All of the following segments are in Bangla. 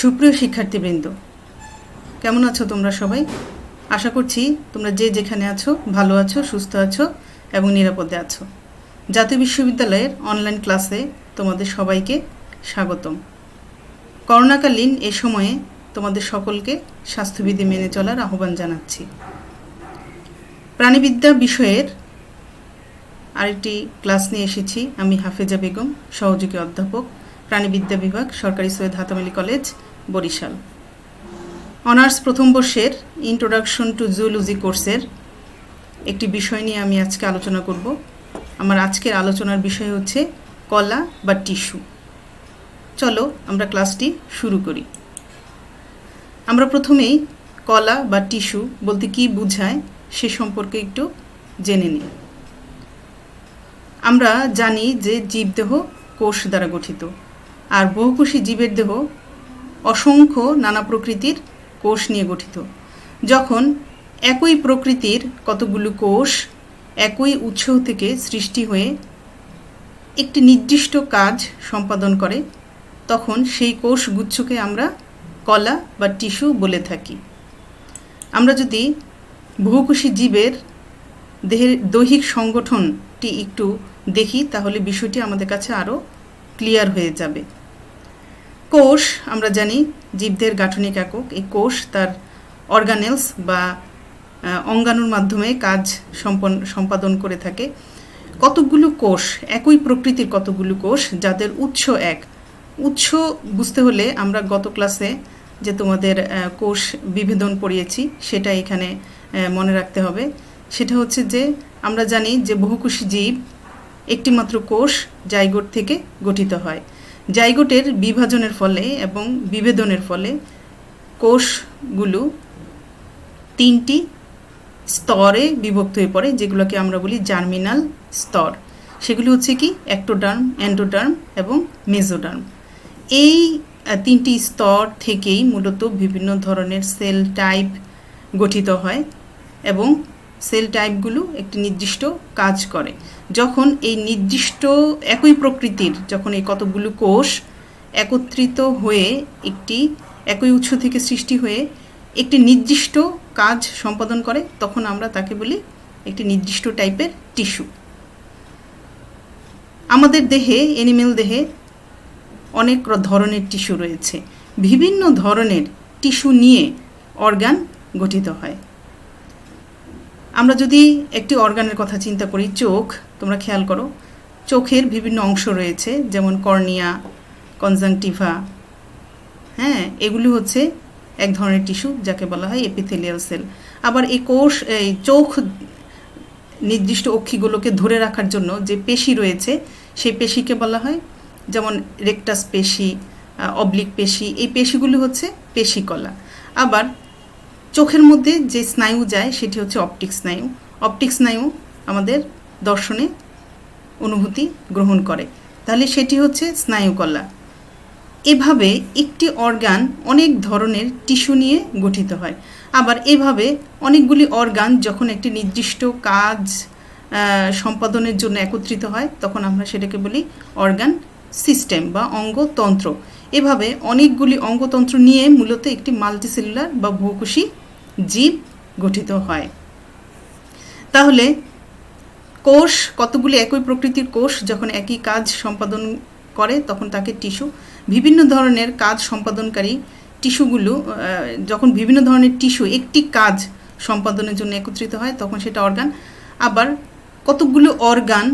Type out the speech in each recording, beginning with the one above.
সুপ্রিয় শিক্ষার্থীবৃন্দ, কেমন আছো তোমরা সবাই? আশা করছি তোমরা যে যেখানে আছো ভালো আছো, সুস্থ আছো এবং নিরাপদে আছো। জাতীয় বিশ্ববিদ্যালয়ের অনলাইন ক্লাসে তোমাদের সবাইকে স্বাগতম। করোনাকালীন এ সময়ে তোমাদের সকলকে স্বাস্থ্যবিধি মেনে চলার আহ্বান জানাচ্ছি। প্রাণীবিদ্যা বিষয়ের আরেকটি ক্লাস নিয়ে এসেছি। আমি হাফেজা বেগম, সহযোগী অধ্যাপক, প্রাণীবিদ্যা বিভাগ, সরকারি সৈয়দ হাতেম আলী কলেজ, বরিশাল। অনার্স প্রথম বর্ষের ইন্ট্রোডাকশন টু জুওলজি কোর্সের একটি বিষয় নিয়ে আমি আজকে আলোচনা করব। আমার আজকের আলোচনার বিষয় হচ্ছে কলা বা টিস্যু। চলো আমরা ক্লাসটি শুরু করি। আমরা প্রথমেই কলা বা টিস্যু বলতে কী বোঝায় সে সম্পর্কে একটু জেনে নিই। আমরা জানি যে জীবদেহ কোষ দ্বারা গঠিত, আর বহুকোষী জীবের দেহ অসংখ্য নানা প্রকৃতির কোষ নিয়ে গঠিত। যখন একই প্রকৃতির কতগুলো কোষ একই উৎস থেকে সৃষ্টি হয়ে একটি নির্দিষ্ট কাজ সম্পাদন করে, তখন সেই কোষগুচ্ছকে আমরা কলা বা টিস্যু বলে থাকি। আমরা যদি বহুকোষী জীবের দেহের দৈহিক সংগঠনটি একটু দেখি, তাহলে বিষয়টি আমাদের কাছে আরও ক্লিয়ার হয়ে যাবে। কোষ আমরা জানি জীবদের গাঠনিক একক। এই কোষ তার অর্গানেলস বা অঙ্গাণুর মাধ্যমে কাজ সম্পাদন করে থাকে। কতগুলো কোষ, একই প্রকৃতির কতগুলো কোষ যাদের উৎস এক। উৎস বুঝতে হলে আমরা গত ক্লাসে যে তোমাদের কোষ বিভেদন পড়িয়েছি সেটা এখানে মনে রাখতে হবে। সেটা হচ্ছে যে আমরা জানি যে বহুকোষী জীব একটিমাত্র কোষ জাইগোট থেকে গঠিত হয়। জাইগোটের বিভাজনের ফলে এবং বিভেদনের ফলে কোষগুলো তিনটি স্তরে বিভক্ত হয়ে পড়ে, যেগুলোকে আমরা বলি জার্মিনাল স্তর। সেগুলো হচ্ছে কি এক্টোডার্ম, এন্ডোডার্ম এবং মেসোডার্ম। এই তিনটি স্তর থেকেই মূলত বিভিন্ন ধরনের সেল টাইপ গঠিত হয় এবং সেল টাইপগুলো একটি নির্দিষ্ট কাজ করে। যখন এই নির্দিষ্ট একই প্রকৃতির যখন এই কতগুলো কোষ একত্রিত হয়ে একই উৎস থেকে সৃষ্টি হয়ে একটি নির্দিষ্ট কাজ সম্পাদন করে, তখন আমরা তাকে বলি একটি নির্দিষ্ট টাইপের টিস্যু। আমাদের দেহে, অ্যানিমেল দেহে অনেক ধরনের টিস্যু রয়েছে। বিভিন্ন ধরনের টিস্যু নিয়ে অর্গান গঠিত হয়। আমরা যদি একটি অর্গানের কথা চিন্তা করি, চোখ, তোমরা খেয়াল করো, চোখের বিভিন্ন অংশ রয়েছে, যেমন কর্নিয়া, কনজাংটিভা। এগুলি হচ্ছে এক ধরনের টিস্যু যাকে বলা হয় এপিথেলিয়াল সেল। আবার এই চোখ নির্দিষ্ট অক্ষিগুলোকে ধরে রাখার জন্য যে পেশি রয়েছে সেই পেশিকে বলা হয়, যেমন রেকটাস পেশি, অবলিক পেশি। এই পেশিগুলি হচ্ছে পেশিকলা। আবার চোখের মধ্যে যে স্নায়ু যায় সেটি হচ্ছে অপটিক স্নায়ু। অপটিক স্নায়ু আমাদের দর্শনে অনুভূতি গ্রহণ করে, তাহলে সেটি হচ্ছে স্নায়ুকলা। এভাবে একটি অর্গান অনেক ধরনের টিস্যু নিয়ে গঠিত হয়। আবার এভাবে অনেকগুলি অর্গান যখন একটি নির্দিষ্ট কাজ সম্পাদনের জন্য একত্রিত হয়, তখন আমরা সেটাকে বলি অর্গান সিস্টেম বা অঙ্গতন্ত্র। এভাবে অনেকগুলি অঙ্গতন্ত্র নিয়ে মূলত একটি মাল্টিসেলুলার বা বহুকোষী জীব গঠিত হয়। তাহলে কোষ, কতগুলি একই প্রকৃতির কোষ যখন একই কাজ সম্পাদন করে, তখন তাকে টিস্যু। বিভিন্ন ধরনের কাজ সম্পাদনকারী টিস্যুগুলো, যখন বিভিন্ন ধরনের টিস্যু একটি কাজ সম্পাদনের জন্য একত্রিত হয়, তখন সেটা অর্গান। আবার কতগুলো অর্গান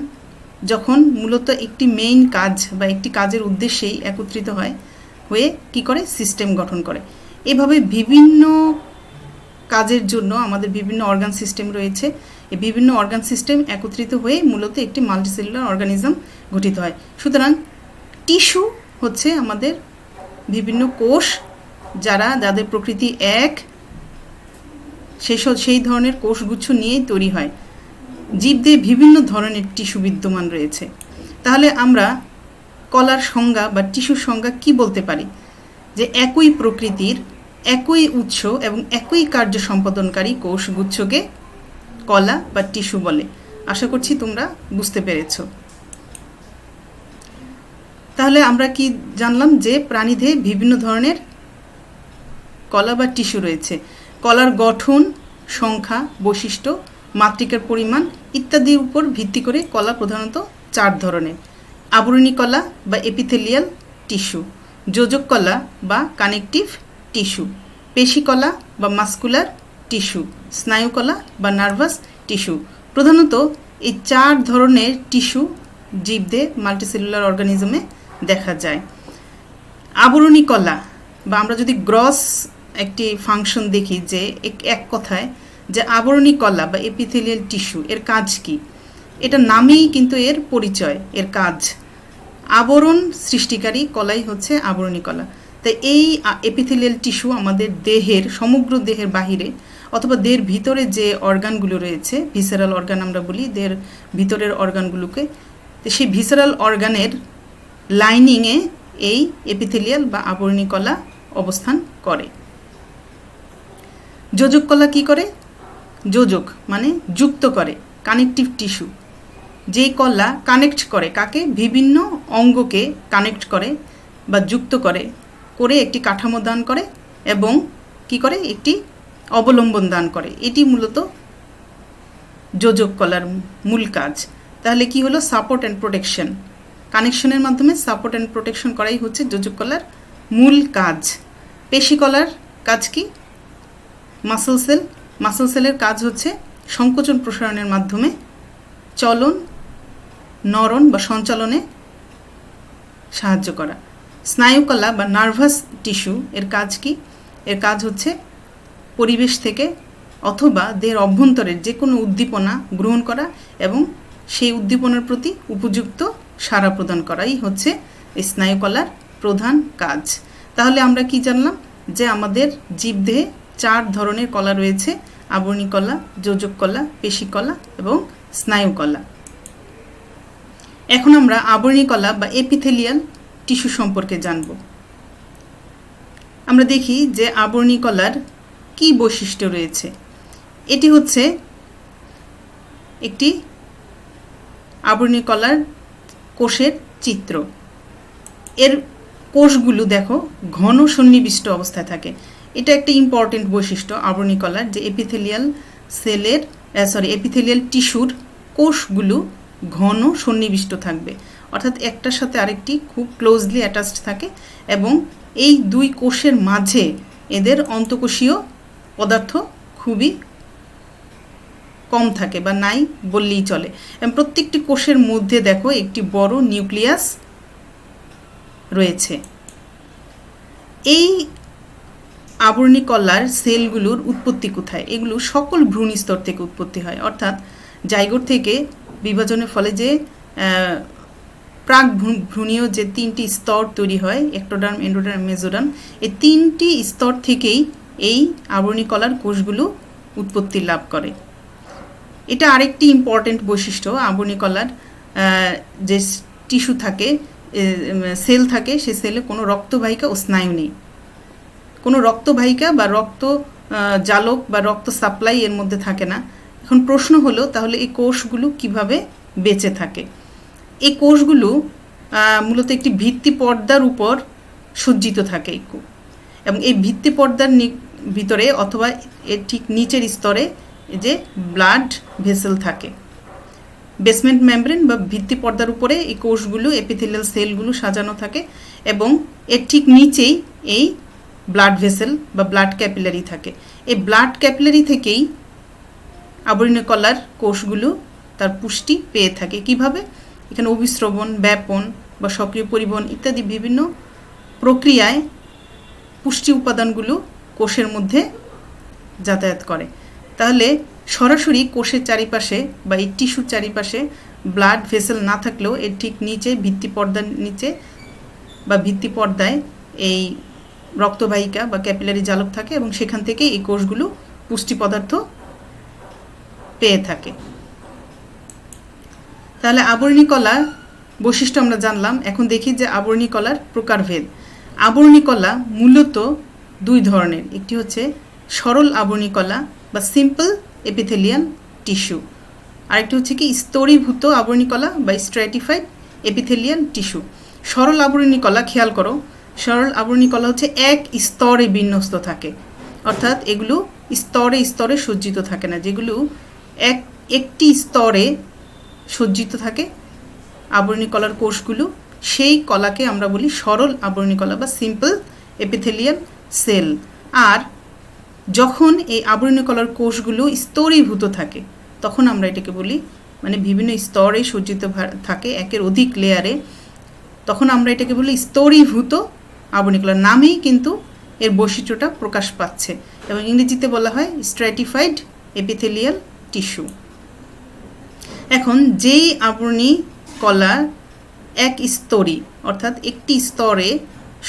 যখন মূলত একটি মেইন কাজ বা একটি কাজের উদ্দেশ্যেই একত্রিত হয়ে কি করে, সিস্টেম গঠন করে। এভাবে বিভিন্ন কাজের জন্য আমাদের বিভিন্ন অর্গান সিস্টেম রয়েছে। এই বিভিন্ন অর্গান সিস্টেম একত্রিত হয়ে মূলত একটি মাল্টিসেলুলার অর্গানিজম গঠিত হয়। সুতরাং টিস্যু হচ্ছে আমাদের বিভিন্ন কোষ যাদের প্রকৃতি এক, সেই ধরনের কোষগুচ্ছ নিয়েই তৈরি হয়। জীবদের বিভিন্ন ধরনের টিস্যু বিদ্যমান রয়েছে। তাহলে আমরা কলার সংজ্ঞা বা টিস্যুর সংজ্ঞা কি বলতে পারি? যে একই প্রকৃতির, একই উৎস এবং একই কার্য সম্পাদনকারী কোষগুচ্ছকে কলা বা টিস্যু বলে। আশা করছি তোমরা বুঝতে পেরেছ। তাহলে আমরা কি জানলাম যে প্রাণীদেহে বিভিন্ন ধরনের কলা বা টিস্যু রয়েছে। কলার গঠন, সংখ্যা, বৈশিষ্ট্য, মাতৃকার পরিমাণ ইত্যাদির উপর ভিত্তি করে কলা প্রধানত 4 ধরনের: আবরণী কলা বা এপিথেলিয়াল টিস্যু, যোজক কলা বা কানেকটিভ টিস্যু, পেশি কলা বা মাস্কুলার টিস্যু, স্নায়ু কলা বা নার্ভাস টিস্যু। প্রধানত এই 4 ধরনের টিস্যু জীবদেহে মাল্টিসেলুলার অর্গানিজমে দেখা যায়। আবরণী কলা বা আমরা যদি গ্রস একটি ফাংশন দেখি, যে এক কথায় যে আবরণী কলা বা এপিথেলিয়াল টিস্যু এর কাজ কি, এটা নামেই কিন্তু এর পরিচয়, এর কাজ। আবরণ সৃষ্টিকারী কলাই হচ্ছে আবরণী কলা। তাই এই এপিথেলিয়াল টিস্যু আমাদের দেহের, সমগ্র দেহের বাহিরে অথবা দেহের ভিতরে যে অর্গানগুলো রয়েছে, ভিসেরাল অর্গান আমরা বলি দেহের ভিতরের অর্গানগুলোকে, সেই ভিসেরাল অর্গানের লাইনিংয়ে এই এপিথেলিয়াল বা আবরণী কলা অবস্থান করে। যোজক কলা কি করে? যোজক মানে যুক্ত করে, কানেকটিভ টিস্যু। যেই কলা কানেক্ট করে, কাকে? বিভিন্ন অঙ্গকে কানেক্ট করে বা যুক্ত করে একটি কাঠামো দান করে এবং কি করে? একটি অবলম্বন দান করে। এটি মূলত যোজক কলার মূল কাজ। তাহলে কি হলো? সাপোর্ট অ্যান্ড প্রোটেকশন, কানেকশনের মাধ্যমে সাপোর্ট অ্যান্ড প্রোটেকশন করাই হচ্ছে যোজক কলার মূল কাজ। পেশি কলার কাজ কি? মাসল সেলের কাজ হচ্ছে সংকোচন প্রসারণের মাধ্যমে চলন, নরণ বা সঞ্চালনে সাহায্য করা। স্নায়ু কলা বা নার্ভাস টিস্যু এর কাজ কি? এর কাজ হচ্ছে পরিবেশ থেকে অথবা দেহের অভ্যন্তরের যে কোনো উদ্দীপনা গ্রহণ করা এবং সেই উদ্দীপনার প্রতি উপযুক্ত সাড়া প্রদান করাই হচ্ছে এই স্নায়ু কলার প্রধান কাজ। তাহলে আমরা কি জানলাম? যে আমাদের জীবদেহে 4 ধরনের কলা রয়েছে: আবরণী কলা, যোজক কলা, পেশি কলা এবং স্নায়ু কলা। এখন আমরা আবরণী কলা বা এপিথেলিয়াল টিস্যু সম্পর্কে জানব। আমরা দেখি যে আবরণী কলার কি বৈশিষ্ট্য রয়েছে। এটি হচ্ছে একটি আবরণী কলার কোষের চিত্র। এর কোষগুলো দেখো ঘন সন্নিবিষ্ট অবস্থায় থাকে। এটা একটা ইম্পর্টেন্ট বৈশিষ্ট্য আবরণী কলার, যে এপিথেলিয়াল টিস্যুর কোষগুলো ঘন সন্নিবিষ্ট থাকবে, অর্থাৎ একটার সাথে আরেকটি খুব ক্লোজলি অ্যাটাচড থাকে এবং এই 2 কোষের মাঝে এদের অন্তঃকোষীয় পদার্থ খুবই কম থাকে বা নাই বললেই চলে। এবং প্রত্যেকটি কোষের মধ্যে দেখো একটি বড় নিউক্লিয়াস রয়েছে। এই আবরণী কলার সেলগুলোর উৎপত্তি কোথায়? এগুলো সকল ভ্রূণ স্তর থেকে উৎপত্তি হয়, অর্থাৎ জাইগোট থেকে বিভাজনের ফলে যে প্রাক ভ্রূণীয় যে 3টি স্তর তৈরি হয়, এক্টোডার্ম, এন্ডোডার্ম, মেসোডার্ম, এই 3টি স্তর থেকেই এই আবরণী কলার কোষগুলো উৎপত্তি লাভ করে। এটা আরেকটি ইম্পর্টেন্ট বৈশিষ্ট্য আবরণী কলার, যে টিস্যু থাকে, সেল থাকে, সে সেলে কোনো রক্তবাহিকা ও স্নায়ু নেই। কোনো রক্তবাহিকা বা রক্ত জালক বা রক্ত সাপ্লাই এর মধ্যে থাকে না। এখন প্রশ্ন হলো, তাহলে এই কোষগুলো কিভাবে বেঁচে থাকে? এই কোষগুলো মূলত একটি ভিত্তি পর্দার উপর সজ্জিত থাকে এবং এই ভিত্তি পর্দার ভিতরে অথবা এর ঠিক নিচের স্তরে যে ব্লাড ভেসেল থাকে। বেসমেন্ট মেমব্রেন বা ভিত্তি পর্দার উপরে এই কোষগুলো, এপিথেলিয়াল সেলগুলো সাজানো থাকে এবং এর ঠিক নিচেই এই ব্লাড ভেসেল বা ব্লাড ক্যাপিলারি থাকে। এই ব্লাড ক্যাপিলারি থেকেই আবরণী কলার কোষগুলো তার পুষ্টি পেয়ে থাকে। কিভাবে? এখানে অভিস্রবণ, ব্যাপন বা সক্রিয় পরিবহন ইত্যাদি বিভিন্ন প্রক্রিয়ায় পুষ্টি উপাদানগুলো কোষের মধ্যে যাতায়াত করে। তাহলে সরাসরি কোষের চারিপাশে বা এই টিস্যুর চারিপাশে ব্লাড ভেসেল না থাকলেও এর ঠিক নিচে ভিত্তি পর্দার নিচে বা ভিত্তি পর্দায় এই রক্তবাহিকা বা ক্যাপিলারি জালক থাকে এবং সেখান থেকে এই কোষগুলো পুষ্টি পদার্থ পেয়ে থাকে। তাহলে আবরণী কলা বৈশিষ্ট্য আমরা জানলাম। এখন দেখি যে আবরণী কলার প্রকারভেদ। আবরণী কলা মূলত 2 ধরনের। একটি হচ্ছে সরল আবরণী কলা বা সিম্পল এপিথেলিয়াল টিস্যু, আরেকটি হচ্ছে কি স্তরীভূত আবরণী কলা বা স্ট্র্যাটিফাইড এপিথেলিয়াল টিস্যু। সরল আবরণী কলা, খেয়াল করো সরল আবরণী কলা হচ্ছে এক স্তরে বিন্যস্ত থাকে, অর্থাৎ এগুলো স্তরে স্তরে সজ্জিত থাকে না। যেগুলো একটি স্তরে সজ্জিত থাকে আবরণী কলার কোষগুলো, সেই কলাকে আমরা বলি সরল আবরণী কলা বা সিম্পল এপিথেলিয়াল সেল। আর যখন এই আবরণী কলার কোষগুলো স্তরীভূত থাকে তখন আমরা এটাকে বলি, মানে বিভিন্ন স্তরে সজ্জিত থাকে একের অধিক লেয়ারে, তখন আমরা এটাকে বলি স্তরীভূত আবরণী কলা। নামেই কিন্তু এর বৈশিষ্ট্যটা প্রকাশ পাচ্ছে, এবং ইংরেজিতে বলা হয় স্ট্র্যাটিফাইড এপিথেলিয়াল টিস্যু। এখন যেই আবরণী কলা এক স্তরী অর্থাৎ একটি স্তরে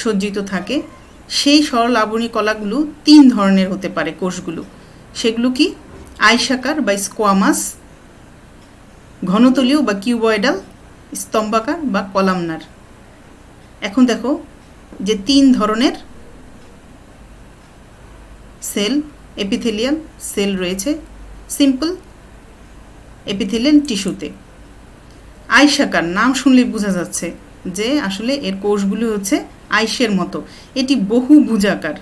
সজ্জিত থাকে, সেই সরল আবরণী কলাগুলো 3 ধরনের হতে পারে কোষগুলো। সেগুলো কি? আয়সাকার বা স্কোয়ামাস, ঘনতলীয় বা কিউবয়েডাল, স্তম্ভাকার বা কলামনার। এখন দেখো যে 3 ধরনের সেল, এপিথেলিয়াল সেল রয়েছে সিম্পল এপিথেলিয়াল টিস্যুতে। আয়সাকার নাম শুনলেই বোঝা যাচ্ছে যে আসলে এর কোষগুলো হচ্ছে আইসের মতো, এটি বহুভুজাকার।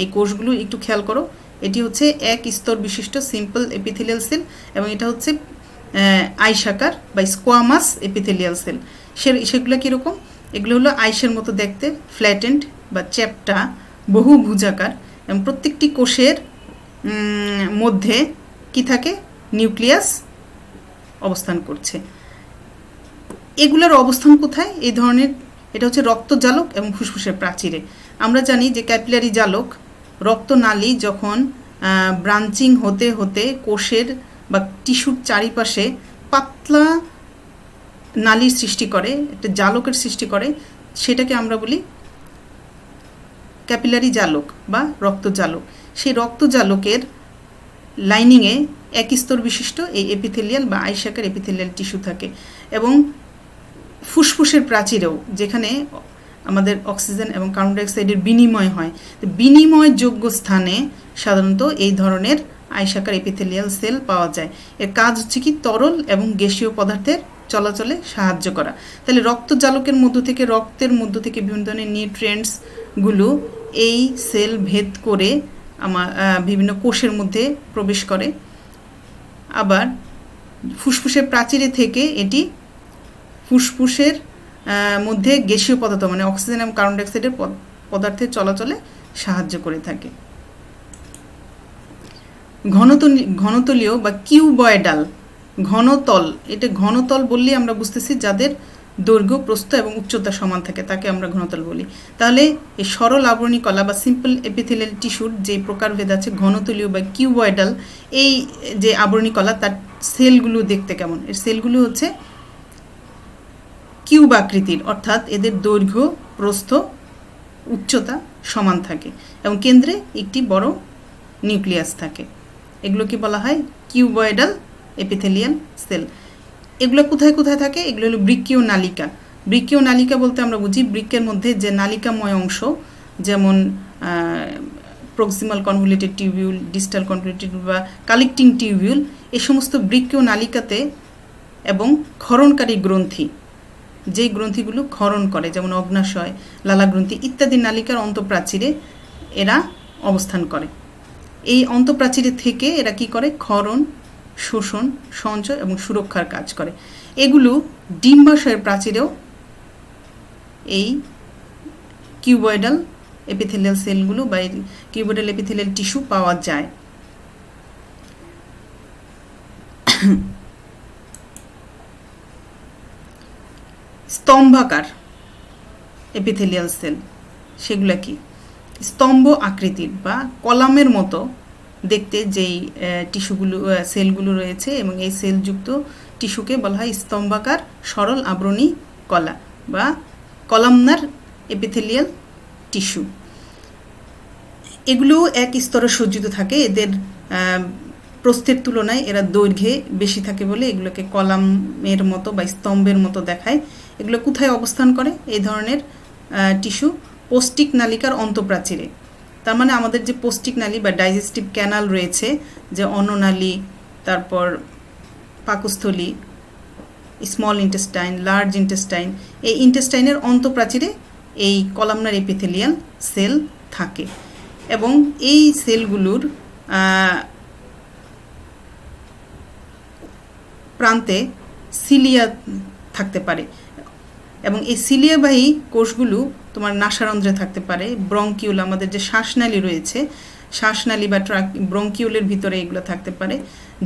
এই কোষগুলো একটু খেয়াল করো, এটি হচ্ছে এক স্তর বিশিষ্ট সিম্পল এপিথেলিয়াল সেল, এবং এটা হচ্ছে আয়সাকার বা স্কোয়ামাস এপিথেলিয়াল সেল। সেগুলো কীরকম? এগুলো হলো আইসের মতো দেখতে, ফ্ল্যাটেন্ড বা চ্যাপ্টা, বহুভুজাকার, এবং প্রত্যেকটি কোষের মধ্যে কি থাকে? নিউক্লিয়াস অবস্থান করছে। এগুলোর অবস্থান কোথায়? এই ধরনের, এটা হচ্ছে রক্তজালক এবং ফুসফুসের প্রাচীরে। আমরা জানি যে ক্যাপিলারি জালক, রক্তনালী যখন ব্রাঞ্চিং হতে হতে কোষের বা টিস্যুর চারিপাশে পাতলা নালীর সৃষ্টি করে, একটা জালকের সৃষ্টি করে, সেটাকে আমরা বলি ক্যাপিলারি জালক বা রক্তজালক। সেই রক্তজালকের লাইনিংয়ে এক স্তর বিশিষ্ট এই এপিথেলিয়াল বা আয়সাকার এপিথেলিয়াল টিস্যু থাকে। এবং ফুসফুসের প্রাচীরেও, যেখানে আমাদের অক্সিজেন এবং কার্বন ডাইঅক্সাইডের বিনিময় হয়, তো বিনিময়যোগ্য স্থানে সাধারণত এই ধরনের আয়সাকার এপিথেলিয়াল সেল পাওয়া যায়। এর কাজ হচ্ছে কি? তরল এবং গ্যাসীয় পদার্থের চলাচলে সাহায্য করা। তাহলে রক্তজালকের মধ্য থেকে, রক্তের মধ্য থেকে বিভিন্ন ধরনের নিউট্রিয়েন্টসগুলো এই সেল ভেদ করে বিভিন্ন কোষের মধ্যে প্রবেশ করে। আবার ফুসফুসের প্রাচীরে থেকে এটি ফুসফুসের মধ্যে গ্যাসীয় পদার্থ মানে অক্সিজেন এবং কার্বন ডাইঅক্সাইডের পদার্থের চলাচলে সাহায্য করে থাকে। ঘনতলীয় বা কিউবয়েডাল, ঘনতল, এটা ঘনতল বললেই আমরা বুঝতেছি যাদের দৈর্ঘ্য, প্রস্থ এবং উচ্চতা সমান থাকে তাকে আমরা ঘনতল বলি। তাহলে এই সরল আবরণী কলা বা সিম্পল এপিথেলিয়াল টিস্যুর যে প্রকারভেদ আছে, ঘনতলীয় বা কিউবয়েডাল, এই যে আবরণী কলা তার সেলগুলো দেখতে কেমন? এর সেলগুলো হচ্ছে কিউব আকৃতির, অর্থাৎ এদের দৈর্ঘ্য, প্রস্থ, উচ্চতা সমান থাকে এবং কেন্দ্রে একটি বড় নিউক্লিয়াস থাকে। এগুলোকে বলা হয় কিউবয়েডাল এপিথেলিয়াল সেল। এগুলো কোথায় কোথায় থাকে? এগুলো হলো বৃক্কীয় নালিকা। বৃক্কীয় নালিকা বলতে আমরা বুঝি বৃক্কের মধ্যে যে নালিকাময় অংশ, যেমন proximal convoluted tubule, distal convoluted বা কালেক্টিং টিউবিউল, এই সমস্ত বৃক্কীয় নালিকাতে, এবং ক্ষরণকারী গ্রন্থি, যেই গ্রন্থিগুলো ক্ষরণ করে, যেমন অগ্নাশয়, লালা গ্রন্থি ইত্যাদি নালিকার অন্তঃপ্রাচীরে এরা অবস্থান করে। এই অন্তঃপ্রাচীরে থেকে এরা কি করে? ক্ষরণ, শোষণ, সঞ্চয় এবং সুরক্ষার কাজ করে। এগুলো ডিম্বাশয়ের প্রাচীরেও এই কিউবয়েডাল এপিথেলিয়াল সেলগুলো বা কিউবয়েডাল এপিথেলিয়াল টিস্যু পাওয়া যায়। স্তম্ভাকার এপিথেলিয়াল সেল, সেগুলো কি? স্তম্ভ আকৃতির বা কলামের মতো দেখতে যেই টিস্যুগুলো, সেলগুলো রয়েছে, এবং এই সেলযুক্ত টিস্যুকে বলা হয় স্তম্ভাকার সরল আবরণী কলা বা কলামনার এপিথেলিয়াল টিস্যু। এগুলো এক স্তরে সজ্জিত থাকে। এদের প্রস্থের তুলনায় এরা দৈর্ঘ্যে বেশি থাকে বলে এগুলোকে কলামের মতো বা স্তম্ভের মতো দেখায়। এগুলো কোথায় অবস্থান করে? এই ধরনের টিস্যু পৌষ্টিক নালিকার অন্তঃপ্রাচীরে। তার মানে আমাদের যে পৌষ্টিক নালী বা ডাইজেস্টিভ ক্যানাল রয়েছে, যে অন্ননালী, তারপর পাকস্থলী, স্মল ইন্টেস্টাইন, লার্জ ইন্টেস্টাইন, এই ইন্টেস্টাইনের অন্তঃপ্রাচীরে এই কলামনার এপিথেলিয়াল সেল থাকে এবং এই সেলগুলোর প্রান্তে সিলিয়া থাকতে পারে এবং এই সিলিয়াবাহী কোষগুলো তোমার নাসারন্ধ্রে থাকতে পারে। ব্রঙ্কিউল, আমাদের যে শ্বাসনালী রয়েছে, শ্বাসনালী বা ব্রঙ্কিউলের ভিতরে এগুলো থাকতে পারে।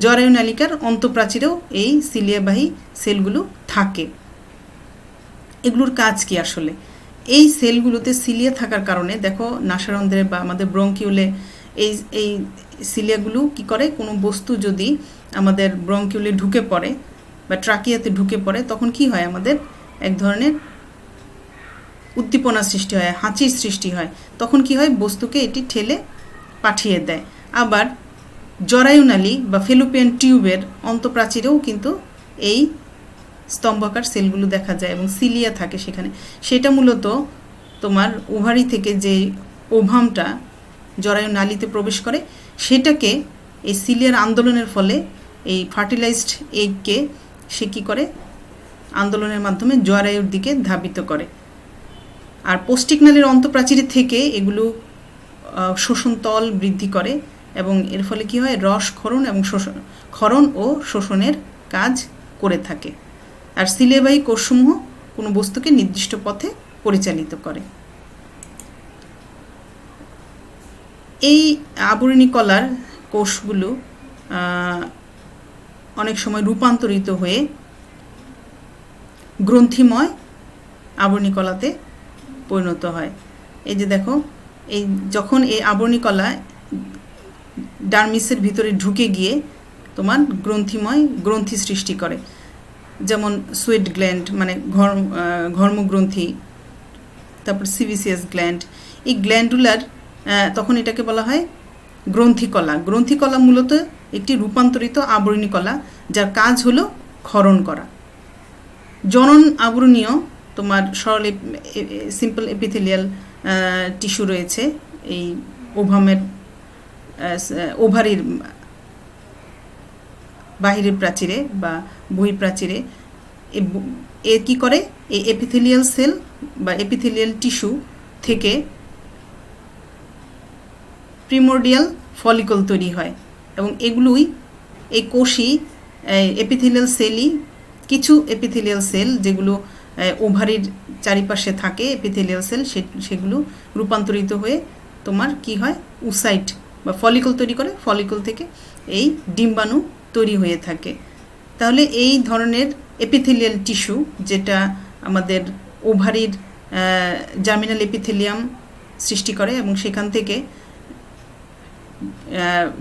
জরায়ু নালিকার অন্তঃপ্রাচীরেও এই সিলিয়াবাহী সেলগুলো থাকে। এগুলোর কাজ কি আসলে? এই সেলগুলোতে সিলিয়া থাকার কারণে দেখো নাসারন্ধ্রে বা আমাদের ব্রঙ্কিউলে এই সিলিয়াগুলো কি করে, কোনো বস্তু যদি আমাদের ব্রঙ্কিউলে ঢুকে পড়ে বা ট্রাকিয়াতে ঢুকে পড়ে তখন কি হয়, আমাদের এক ধরনের উদ্দীপনা সৃষ্টি হয়, হাঁচির সৃষ্টি হয়। তখন কি হয়, বস্তুকে এটি ঠেলে পাঠিয়ে দেয়। আবার জরায়ুনালী বা ফেলোপিয়ান টিউবের অন্তঃপ্রাচীরেও কিন্তু এই স্তম্ভাকার সেলগুলো দেখা যায় এবং সিলিয়া থাকে সেখানে। সেটা মূলত তোমার ওভারি থেকে যে ওভামটা জরায়ু নালীতে প্রবেশ করে সেটাকে এই সিলিয়ার আন্দোলনের ফলে এই ফার্টিলাইজড এগকে সে কী করে, আন্দোলনের মাধ্যমে জরায়ুর দিকে ধাবিত করে। আর পৌষ্টিক নালীর অন্তঃপ্রাচীরের থেকে এগুলো শোষণ তল বৃদ্ধি করে এবং এর ফলে কি হয়, রস ক্ষরণ ও শোষণের কাজ করে থাকে। আর সিলিয়াবাহী কোষসমূহ কোনো বস্তুকে নির্দিষ্ট পথে পরিচালিত করে। এই আবরণী কলার কোষগুলো অনেক সময় রূপান্তরিত হয়ে গ্রন্থিময় আবরণী কলাতে পরিণত হয়। এই যে দেখো, এই যখন এই আবরণী কলা ডার্মিসের ভিতরে ঢুকে গিয়ে তোমার গ্রন্থিময় গ্রন্থি সৃষ্টি করে, যেমন সুয়েট গ্ল্যান্ড মানে ঘর্মগ্রন্থি, তারপর সিভিসিয়াস গ্ল্যান্ড। এই গ্ল্যান্ডুলার তখন এটাকে বলা হয় গ্রন্থিকলা। গ্রন্থিকলা মূলত একটি রূপান্তরিত আবরণী কলা যার কাজ হলো ক্ষরণ করা। জনন আবরণীয় তোমার সরল সিম্পল এপিথেলিয়াল টিস্যু রয়েছে এই ওভারির বাহিরের প্রাচীরে বা বহিঃপ্রাচীরে। এ কী করে, এই এপিথেলিয়াল সেল বা এপিথেলিয়াল টিস্যু থেকে প্রিমোর্ডিয়াল ফলিকল তৈরি হয় এবং এগুলোই এই কোষই এপিথেলিয়াল সেলই, কিছু এপিথেলিয়াল সেল যেগুলো ওভারির চারিপাশে থাকে এপিথেলিয়াল সেল, সেগুলো রূপান্তরিত হয়ে তোমার কি হয়, উসাইট বা ফলিকল তৈরি করে। ফলিকল থেকে এই ডিম্বাণু তৈরি হয়ে থাকে। তাহলে এই ধরনের এপিথেলিয়াল টিস্যু যেটা আমাদের ওভারির জার্মিনাল এপিথেলিয়াম সৃষ্টি করে এবং সেখান থেকে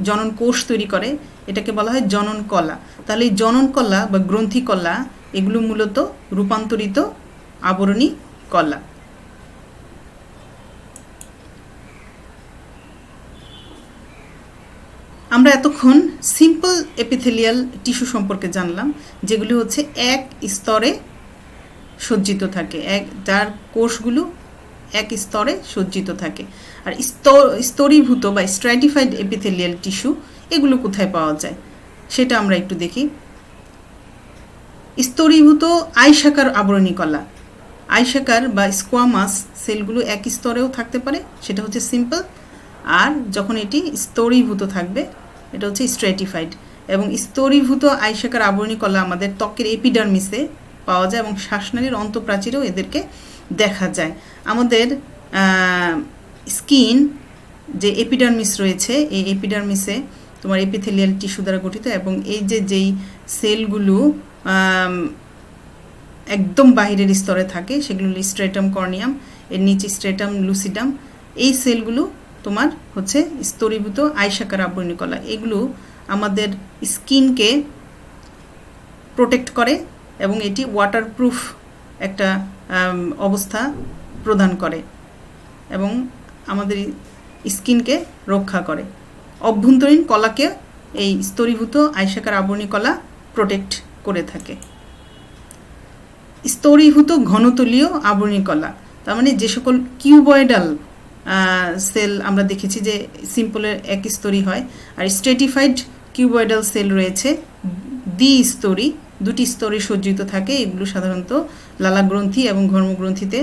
জনন কোষ তৈরি করে, এটাকে বলা হয় জনন কলা। তাহলে এই জনন কলা বা গ্রন্থি কলা এগুলো মূলত রূপান্তরিত আবরণী কলা। আমরা এতক্ষণ সিম্পল এপিথেলিয়াল টিস্যু সম্পর্কে জানলাম, যেগুলি হচ্ছে এক স্তরে সজ্জিত থাকে, যার কোষগুলো এক স্তরে সজ্জিত থাকে। আর স্তরীভূত বা স্ট্র্যাটিফাইড এপিথেলিয়াল টিস্যু এগুলো কোথায় পাওয়া যায় সেটা আমরা একটু দেখি। স্তরীভূত আয়সাকার আবরণী কলা, আয়সাকার বা স্কোয়ামাস সেলগুলো এক স্তরেও থাকতে পারে, সেটা হচ্ছে সিম্পল। আর যখন এটি স্তরীভূত থাকবে এটা হচ্ছে স্ট্র্যাটিফাইড। এবং স্তরীভূত আয়সাকার আবরণী কলা আমাদের ত্বকের এপিডার্মিসে পাওয়া যায় এবং শ্বাসনালীর অন্তঃপ্রাচীরেও এদেরকে দেখা যায়। আমাদের স্কিন যে এপিডার্মিস রয়েছে, এই এপিডার্মিসে তোমার এপিথেলিয়াল টিস্যু দ্বারা গঠিত এবং এই যেই সেলগুলো একদম বাহিরের স্তরে থাকে সেগুলো স্ট্রেটাম কর্নিয়াম, এর নিচে স্ট্রেটাম লুসিডাম। এই সেলগুলো তোমার হচ্ছে স্তরীভূত আয়সাকার আবরণী কলা। এগুলো আমাদের স্কিনকে প্রোটেক্ট করে এবং এটি ওয়াটারপ্রুফ একটা অবস্থা প্রদান করে এবং আমাদের স্কিনকে রক্ষা করে। অভ্যন্তরীণ কলাকে এই স্তরীভূত আয়সাকার আবরণী কলা প্রোটেক্ট করে থাকে। স্তরীভূত ঘনতলীয় আবরণী কলা, তার মানে যে সকল কিউবয়েডাল সেল আমরা দেখেছি যে সিম্পলের এক স্তরী হয়, আর স্ট্রেটিফাইড কিউবয়েডাল সেল রয়েছে দুটি স্তরে সজ্জিত থাকে। এগুলো সাধারণত লালাগ্রন্থি এবং ঘর্মগ্রন্থিতে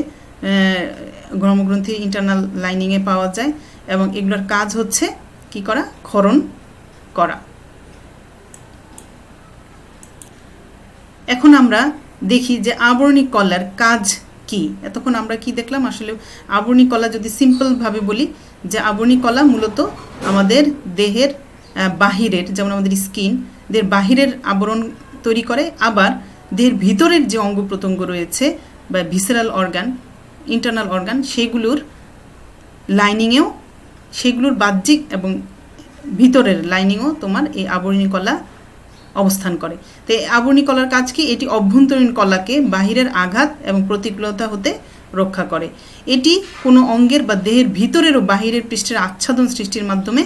ধর্মগ্রন্থির ইন্টারনাল লাইনিংয়ে পাওয়া যায় এবং এগুলোর কাজ হচ্ছে কি করা, ক্ষরণ করা। এখন আমরা দেখি যে আবরণী কলার কাজ কি। এতক্ষণ আমরা কি দেখলাম, আসলে আবরণী কলা যদি সিম্পলভাবে বলি যে আবরণী কলা মূলত আমাদের দেহের বাহিরের, যেমন আমাদের স্কিন, দেহের বাহিরের আবরণ তৈরি করে, আবার দেহের ভিতরের যে অঙ্গ প্রত্যঙ্গ রয়েছে বা ভিসেরাল অর্গান, ইন্টারনাল অর্গান, সেগুলোর লাইনিংয়েও, সেগুলোর বাহ্যিক এবং ভিতরের লাইনিংও তোমার এই আবরণী কলা অবস্থান করে। তো এই আবরণী কলার কাজ কি, এটি অভ্যন্তরীণ কলাকে বাহিরের আঘাত এবং প্রতিকূলতা হতে রক্ষা করে। এটি কোনো অঙ্গের বা দেহের ভিতরের ও বাহিরের পৃষ্ঠের আচ্ছাদন সৃষ্টির মাধ্যমে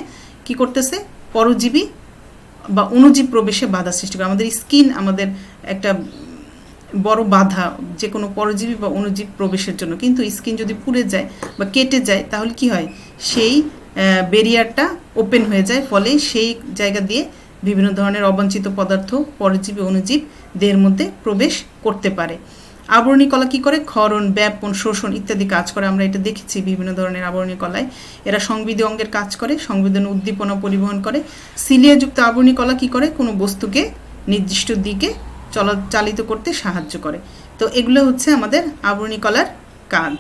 কি করতেছে, পরজীবী বা অণুজীব প্রবেশে বাধা সৃষ্টি করে। আমাদের স্কিন আমাদের একটা বড় বাধা যে কোনো পরজীবী বা অণুজীব প্রবেশের জন্য, কিন্তু স্কিন যদি পুড়ে যায় বা কেটে যায় তাহলে কি হয়, সেই ব্যারিয়ারটা ওপেন হয়ে যায়, ফলে সেই জায়গা দিয়ে বিভিন্ন ধরনের অবাঞ্ছিত পদার্থ, পরজীবী, অণুজীব দেহের মধ্যে প্রবেশ করতে পারে। আবরণী কলা কী করে, ক্ষরণ, ব্যাপন, শোষণ ইত্যাদি কাজ করে। আমরা এটা দেখেছি বিভিন্ন ধরনের আবরণী কলায়। এরা সংবেদী অঙ্গের কাজ করে, সংবেদন, উদ্দীপনা পরিবহন করে। সিলিয়াযুক্ত আবরণী কলা কী করে, কোনো বস্তুকে নির্দিষ্ট দিকে চালিত করতে সাহায্য করে। তো এগুলো হচ্ছে আমাদের আবরণী কলার কাজ।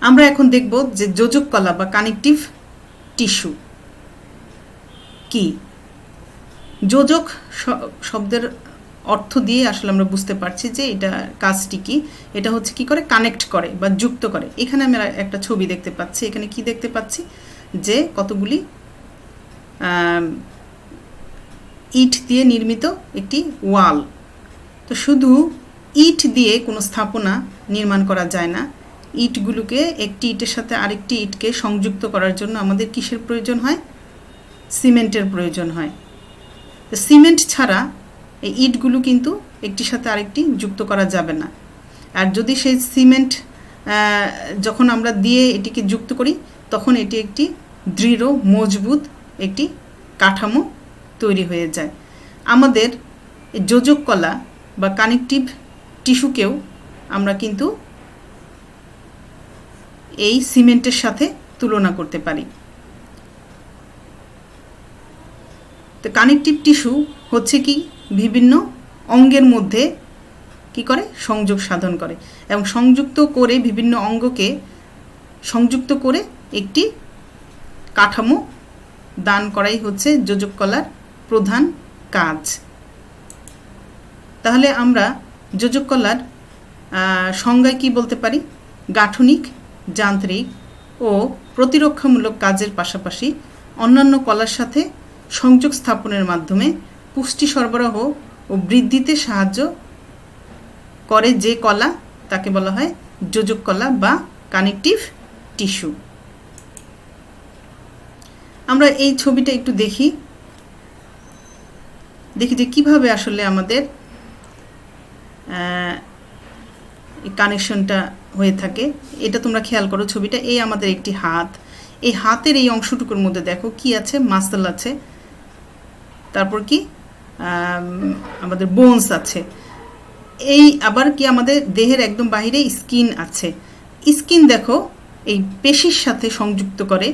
আমরা এখন দেখব যে যোজক কলা বা কানেকটিভ টিস্যু কি। যোজক শব্দের অর্থ দিয়ে আসলে আমরা বুঝতে পারছি যে এটা কাজটি কি। এটা হচ্ছে কি করে, কানেক্ট করে বা যুক্ত করে। এখানে আমরা একটা ছবি দেখতে পাচ্ছি। এখানে কি দেখতে পাচ্ছি, যে কতগুলি ইট দিয়ে নির্মিত একটি ওয়াল। তো শুধু ইট দিয়ে কোনো স্থাপনা নির্মাণ করা যায় না। ইটগুলোকে একটি ইটের সাথে আরেকটি ইটকে সংযুক্ত করার জন্য আমাদের কিসের প্রয়োজন হয়, সিমেন্টের প্রয়োজন হয়। তো সিমেন্ট ছাড়া এই ইটগুলো কিন্তু একটির সাথে আরেকটি যুক্ত করা যাবে না। আর যদি সেই সিমেন্ট যখন আমরা দিয়ে এটিকে যুক্ত করি, তখন এটি একটি দৃঢ়, মজবুত একটি কাঠামো তৈরি হয়ে যায়। আমাদের যোজক কলা বা কানেকটিভ টিস্যুকেও আমরা কিন্তু এই সিমেন্টের সাথে তুলনা করতে পারি। তো কানেকটিভ টিস্যু হচ্ছে কি, বিভিন্ন অঙ্গের মধ্যে কি করে, সংযোগ সাধন করে এবং সংযুক্ত করে বিভিন্ন অঙ্গকে সংযুক্ত করে একটি কাঠামো দান করাই হচ্ছে যোজক কলার প্রধান কাজ। তাহলে আমরা যোজক কলার সংজ্ঞায় কি বলতে পারি, গাঠনিক, যান্ত্রিক ও প্রতিরক্ষামূলক কাজের পাশাপাশি অন্যান্য কলার সাথে সংযোগ স্থাপনের মাধ্যমে পুষ্টি সরবরাহ ও বৃদ্ধিতে সাহায্য করে যে কলা, তাকে বলা হয় যোজক কলা বা কানেকটিভ টিস্যু। আমরা এই ছবিটা একটু দেখি যে কিভাবে আসলে আমাদের কানেকশনটা হয়ে থাকে। এটা তোমরা খেয়াল করো ছবিটা। এই আমাদের একটি হাত, এই হাতের এই অংশটুকুর মধ্যে দেখো কি আছে, মাসল আছে, তারপর কি আমাদের বোনস আছে। এই আবার কি আমাদের দেহের একদম বাহিরে স্কিন আছে। স্কিন দেখো এই পেশির সাথে সংযুক্ত করে,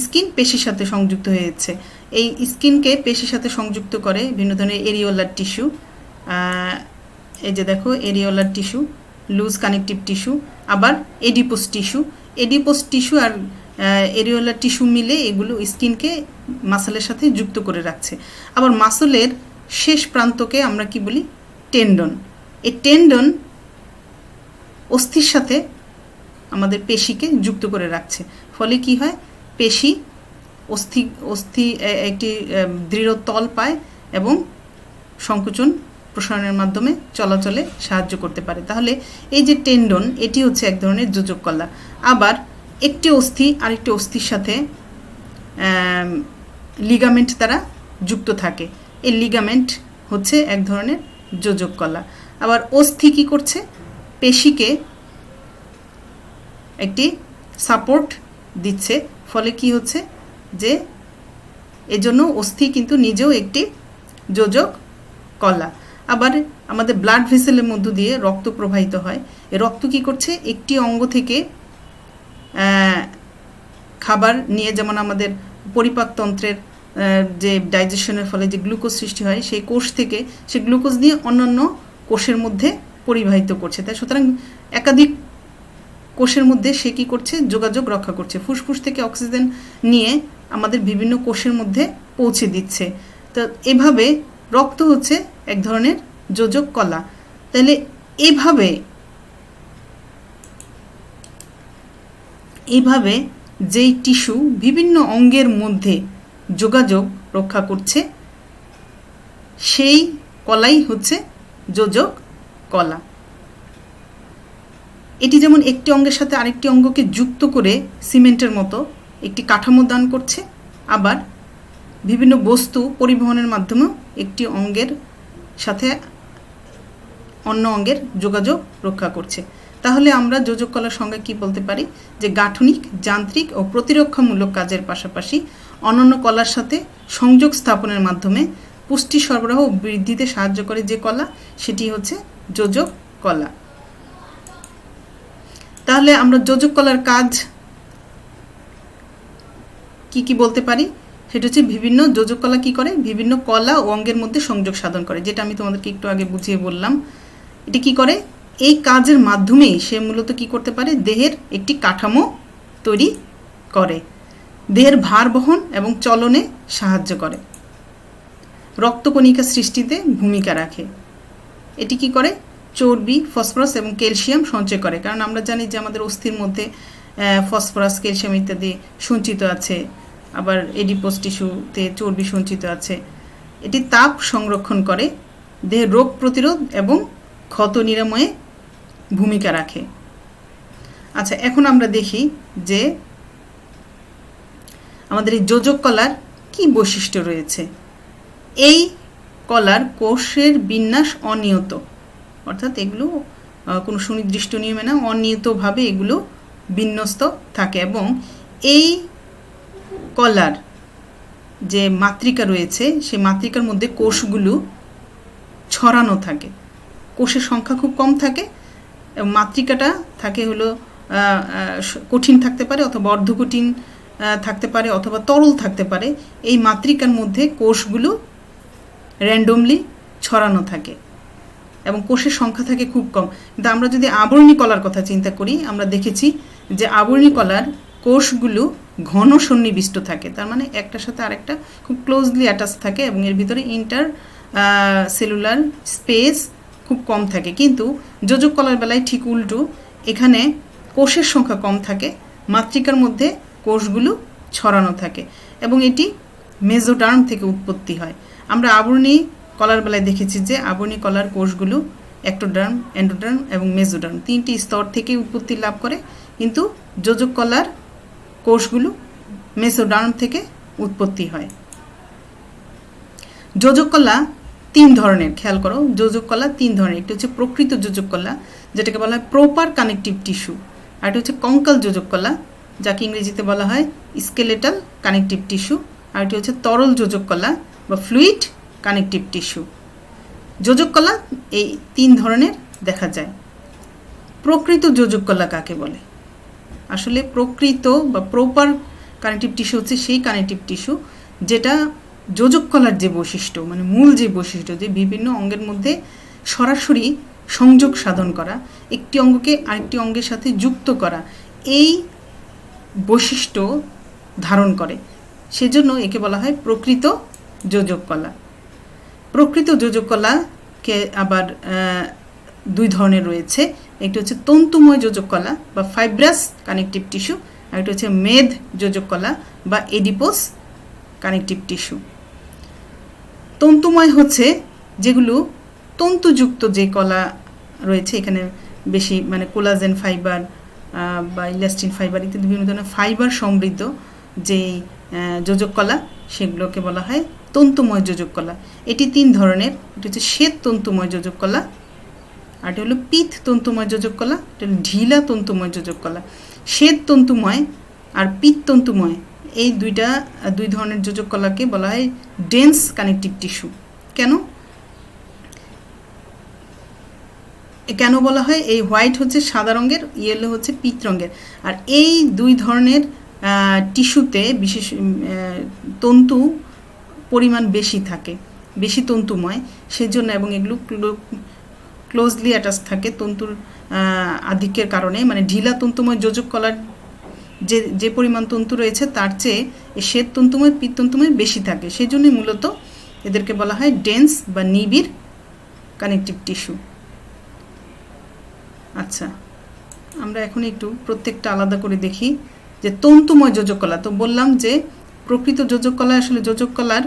স্কিন পেশির সাথে সংযুক্ত হয়েছে। এই স্কিনকে পেশির সাথে সংযুক্ত করে বিভিন্ন ধরনের এরিওলার টিস্যু। এই যে দেখো areolar tissue, loose connective tissue, আবার এডিপোস টিস্যু। এডিপোস টিস্যু আর এরিওলার টিস্যু মিলে এগুলো স্কিনকে মাসলের সাথে যুক্ত করে রাখছে। আবার মাসলের শেষ প্রান্তকে আমরা কি বলি, টেন্ডন। এই টেন্ডন অস্থির সাথে আমাদের পেশিকে যুক্ত করে রাখছে, ফলে কি হয়, পেশি অস্থি একটি দৃঢ় তল পায় এবং সংকোচন প্রসারণের মাধ্যমে চলাচলে সাহায্য করতে পারে। তাহলে এই যে টেন্ডন, এটি হচ্ছে এক ধরনের যোজক কলা। আবার একটি অস্থি আরেকটি অস্থির সাথে লিগামেন্ট দ্বারা যুক্ত থাকে। এই লিগামেন্ট হচ্ছে এক ধরনের যোজক কলা। আবার অস্থি কী করছে, পেশিকে একটি সাপোর্ট দিচ্ছে, ফলে কি হচ্ছে যে এজন্য অস্থি কিন্তু নিজেও একটি যোজক কলা। আবার আমাদের ব্লাড ভেসেলের মধ্য দিয়ে রক্ত প্রবাহিত হয়। এই রক্ত কী করছে, একটি অঙ্গ থেকে খাবার নিয়ে, যেমন আমাদের পরিপাকতন্ত্রের যে ডাইজেশনের ফলে যে গ্লুকোজ সৃষ্টি হয়, সেই কোষ থেকে সে গ্লুকোজ নিয়ে অন্যান্য কোষের মধ্যে পরিবাহিত করছে। তাই সুতরাং একাধিক কোষের মধ্যে সে কী করছে, যোগাযোগ রক্ষা করছে। ফুসফুস থেকে অক্সিজেন নিয়ে আমাদের বিভিন্ন কোষের মধ্যে পৌঁছে দিচ্ছে। তো এভাবে রক্ত হচ্ছে এক ধরনের যোজক কলা। তাহলে এইভাবে যেই টিস্যু বিভিন্ন অঙ্গের মধ্যে যোগাযোগ রক্ষা করছে, সেই কলাই হচ্ছে যোজক কলা। এটি যেমন একটি অঙ্গের সাথে আরেকটি অঙ্গকে যুক্ত করে সিমেন্টের মতো একটি কাঠামো দান করছে, আবার বিভিন্ন বস্তু পরিবহনের মাধ্যমেও একটি অঙ্গের সাথে অন্য অঙ্গের যোগাযোগ রক্ষা করছে। তাহলে আমরা যোজক কলার সংজ্ঞা কী বলতে পারি, যে গাঠনিক, যান্ত্রিক ও প্রতিরক্ষামূলক কাজের পাশাপাশি অন্যান্য কলার সাথে সংযোগ স্থাপনের মাধ্যমে পুষ্টি সরবরাহ ও বৃদ্ধিতে সাহায্য করে যে কলা, সেটি হচ্ছে যোজক কলা। তাহলে আমরা যোজক কলার কাজ কি কি বলতে পারি, সেটা হচ্ছে বিভিন্ন যোজক কলা কী করে, বিভিন্ন কলা ও অঙ্গের মধ্যে সংযোগ সাধন করে, যেটা আমি তোমাদেরকে একটু আগে বুঝিয়ে বললাম। এটি কি করে, এই কাজের মাধ্যমেই সে মূলত কি করতে পারে, দেহের একটি কাঠামো তৈরি করে, দেহের ভার বহন এবং চলনে সাহায্য করে, রক্তকণিকা সৃষ্টিতে ভূমিকা রাখে। এটি কি করে, চর্বি, ফসফরাস এবং ক্যালসিয়াম সঞ্চয় করে। কারণ আমরা জানি যে আমাদের অস্থির মধ্যে ফসফরাস, ক্যালসিয়াম ইত্যাদি সঞ্চিত আছে, আবার এডিপোস টিস্যুতে চর্বি সঞ্চিত আছে। এটি তাপ সংরক্ষণ করে, দেহের রোগ প্রতিরোধ এবং ক্ষত নিরাময়ে ভূমিকা রাখে। আচ্ছা, এখন আমরা দেখি যে আমাদের এই যোজক কলার কি বৈশিষ্ট্য রয়েছে। এই কলার কোষের বিন্যাস অনিয়ত, অর্থাৎ এগুলো কোনো সুনির্দিষ্ট নিয়মে না, অনিয়তভাবে এগুলো বিন্যস্ত থাকে, এবং এই কলার যে মাতৃকা রয়েছে, সেই মাতৃকার মধ্যে কোষগুলো ছড়ানো থাকে। কোষের সংখ্যা খুব কম থাকে এবং মাতৃকাটা থাকে হলো কঠিন থাকতে পারে, অথবা অর্ধকঠিন থাকতে পারে, অথবা তরল থাকতে পারে। এই মাতৃকার মধ্যে কোষগুলো র্যান্ডমলি ছড়ানো থাকে এবং কোষের সংখ্যা থাকে খুব কম। কিন্তু আমরা যদি আবরণী কলার কথা চিন্তা করি, আমরা দেখেছি যে আবরণী কলার কোষগুলো ঘন সন্নিবিষ্ট থাকে, তার মানে একটার সাথে আরেকটা খুব ক্লোজলি অ্যাটাচ থাকে এবং এর ভিতরে ইন্টার সেলুলার স্পেস খুব কম থাকে। কিন্তু যোজক কলার বেলায় ঠিক উল্টো, এখানে কোষের সংখ্যা কম থাকে, মাতৃকার মধ্যে কোষগুলো ছড়ানো থাকে এবং এটি মেজোডার্ম থেকে উৎপত্তি হয়। আমরা আবরণী কলার বেলায় দেখেছি যে আবরণী কলার কোষগুলো এক্টোডার্ম, এন্ডোডার্ম এবং মেজোডার্ম তিনটি স্তর থেকে উৎপত্তি লাভ করে, কিন্তু যোজক কলার কোষগুলো মেসোডার্ম থেকে উৎপত্তি হয়। যোজক কলা তিন ধরনের, খেয়াল করো, যোজক কলা তিন ধরনের। একটি হচ্ছে প্রকৃত যোজক কলা, যেটাকে বলা হয় প্রপার কানেকটিভ টিস্যু, আর এটা হচ্ছে কঙ্কাল যোজক কলা, যাকে ইংরেজিতে বলা হয় স্কেলেটাল কানেকটিভ টিস্যু, আর এটি হচ্ছে তরল যোজক কলা বা ফ্লুইড কানেকটিভ টিস্যু। যোজক কলা এই তিন ধরনের দেখা যায়। প্রকৃত যোজক কলা কাকে বলে? আসলে প্রকৃত বা প্রপার কানেকটিভ টিস্যু হচ্ছে সেই কানেকটিভ টিস্যু যেটা যোজক কলার যে বৈশিষ্ট্য, মানে মূল যে বৈশিষ্ট্য, যে বিভিন্ন অঙ্গের মধ্যে সরাসরি সংযোগ সাধন করা, একটি অঙ্গকে আরেকটি অঙ্গের সাথে যুক্ত করা, এই বৈশিষ্ট্য ধারণ করে, সেজন্য একে বলা হয় প্রকৃত যোজক কলা। প্রকৃত যোজক কলাকে আবার দুই ধরনের রয়েছে। একটি হচ্ছে তন্তুময় যোজক কলা বা ফাইব্রাস কানেকটিভ টিস্যু, আর একটা হচ্ছে মেদ যোজক কলা বা এডিপোস কানেকটিভ টিস্যু। তন্তুময় হচ্ছে যেগুলো তন্তুযুক্ত যে কলা রয়েছে, এখানে বেশি মানে কোলাজেন ফাইবার বা ইলাস্টিন ফাইবার ইত্যাদি বিভিন্ন ধরনের ফাইবার সমৃদ্ধ যেই যোজক কলা, সেগুলোকে বলা হয় তন্তুময় যোজক কলা। এটি তিন ধরনের। এটি হচ্ছে শ্বেত তন্তুময় যোজক কলা, আর এটা হলো পিত তন্তুময় যোজক কলা, এটা হলো ঢিলা তন্তুময় যোজক কলা। শ্বেত তন্তুময় আর পিত তন্তুময় এই দুই ধরনের যোজক কলাকে বলা হয় ডেন্স কানেকটিভ টিস্যু। কেন? কেন বলা হয় এই হোয়াইট হচ্ছে সাদা রঙের, ইয়েলো হচ্ছে পিত রঙের। আর এই দুই ধরনের টিস্যুতে বিশেষ তন্তু পরিমাণ বেশি থাকে, বেশি তন্তুময়, সেজন্য, এবং এগুলো ক্লোজলি অ্যাটাচ থাকে তন্তুর আধিক্যের কারণে, মানে ঢিলা তন্তুময় যোজক কলার যে পরিমাণ তন্তু রয়েছে তার চেয়ে শ্বেত তন্তুময় পিত তন্তুময় বেশি থাকে, সেই জন্যই মূলত এদেরকে বলা হয় ডেন্স বা নিবিড় কানেকটিভ টিস্যু। আচ্ছা, আমরা এখন একটু প্রত্যেকটা আলাদা করে দেখি। যে তন্তুময় যোজক কলা, তো বললাম যে প্রকৃত যোজক কলা আসলে যোজক কলার